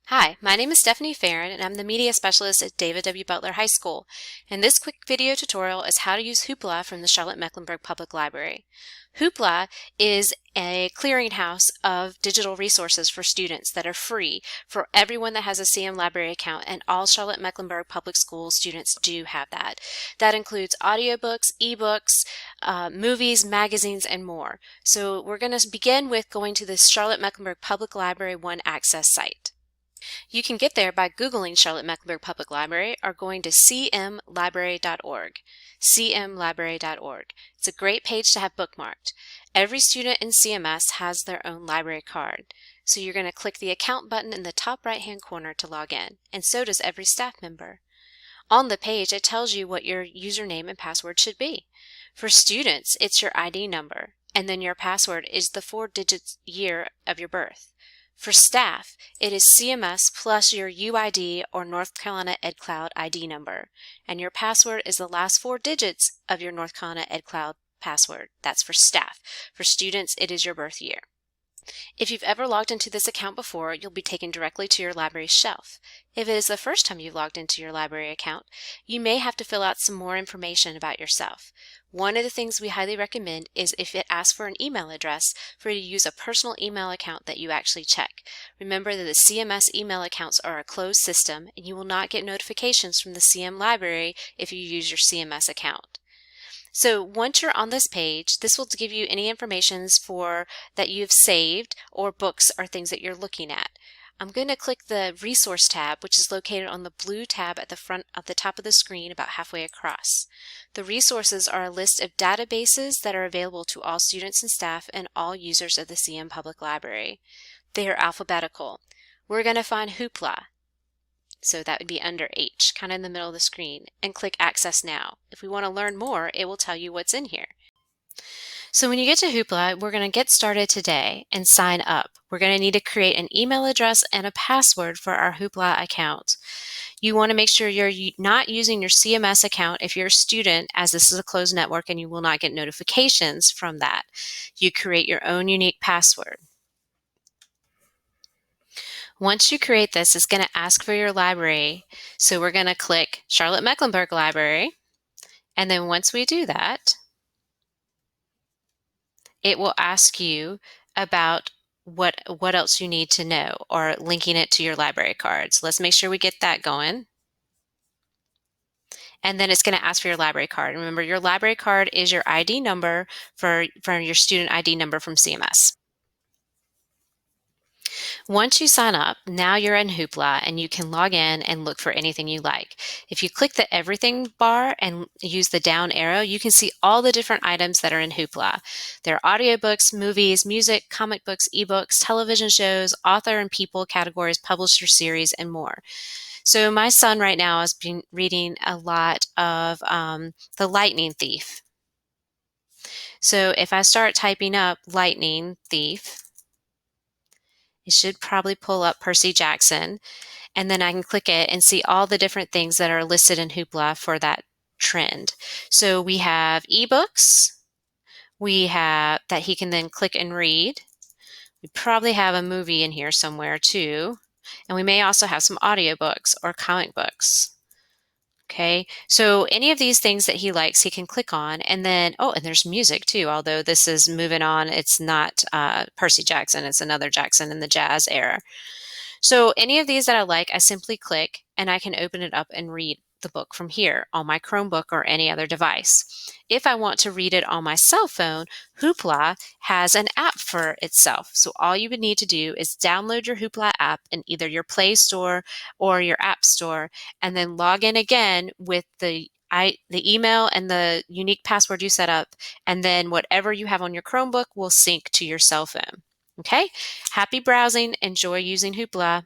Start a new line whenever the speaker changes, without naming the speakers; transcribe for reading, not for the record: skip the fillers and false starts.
Hi, my name is Stephanie Farron and I'm the Media Specialist at David W. Butler High School. And this quick video tutorial is how to use Hoopla from the Charlotte Mecklenburg Public Library. Hoopla is a clearinghouse of digital resources for students that are free for everyone that has a CM Library account, and all Charlotte Mecklenburg Public School students do have that. That includes audiobooks, ebooks, movies, magazines, and more. So we're going to begin with going to the Charlotte Mecklenburg Public Library One Access site. You can get there by Googling Charlotte Mecklenburg Public Library or going to cmlibrary.org. cmlibrary.org. It's a great page to have bookmarked. Every student in CMS has their own library card. So you're going to click the account button in the top right-hand corner to log in, and so does every staff member. On the page, it tells you what your username and password should be. For students, it's your ID number, and then your password is the 4-digit year of your birth. For staff, it is CMS plus your UID or North Carolina EdCloud ID number, and your password is the last 4 digits of your North Carolina EdCloud password. That's for staff. For students, it is your birth year. If you've ever logged into this account before, you'll be taken directly to your library shelf. If it is the first time you've logged into your library account, you may have to fill out some more information about yourself. One of the things we highly recommend is if it asks for an email address, for you to use a personal email account that you actually check. Remember that the CMS email accounts are a closed system, and you will not get notifications from the CM library if you use your CMS account. So once you're on this page, this will give you any information that you've saved or books or things that you're looking at. I'm going to click the Resource tab, which is located on the blue tab at the top of the screen about halfway across. The resources are a list of databases that are available to all students and staff and all users of the CM Public Library. They are alphabetical. We're going to find Hoopla. So that would be under H, kind of in the middle of the screen, and click Access Now. If we want to learn more, it will tell you what's in here. So when you get to Hoopla, we're going to get started today and sign up. We're going to need to create an email address and a password for our Hoopla account. You want to make sure you're not using your CMS account if you're a student, as this is a closed network and you will not get notifications from that. You create your own unique password. Once you create this, it's going to ask for your library. So we're going to click Charlotte Mecklenburg Library. And then once we do that, it will ask you about what else you need to know, or linking it to your library cards. Let's make sure we get that going. And then it's going to ask for your library card. Remember, your library card is your ID number for your student ID number from CMS. Once you sign up, now you're in Hoopla and you can log in and look for anything you like. If you click the Everything bar and use the down arrow, you can see all the different items that are in Hoopla. There are audiobooks, movies, music, comic books, ebooks, television shows, author and people categories, publisher series, and more. So my son right now has been reading a lot of The Lightning Thief. So if I start typing up Lightning Thief, it should probably pull up Percy Jackson, and then I can click it and see all the different things that are listed in Hoopla for that trend. So we have ebooks, we have that he can then click and read. We probably have a movie in here somewhere too, and we may also have some audiobooks or comic books. Okay, so any of these things that he likes, he can click on, and then, oh, and there's music too, although this is moving on. It's not Percy Jackson, it's another Jackson in the jazz era. So any of these that I like, I simply click and I can open it up and read the book from here on my Chromebook or any other device. If I want to read it on my cell phone, Hoopla has an app for itself. So all you would need to do is download your Hoopla app in either your Play Store or your App Store, and then log in again with the email and the unique password you set up, and then whatever you have on your Chromebook will sync to your cell phone. Okay, happy browsing. Enjoy using Hoopla.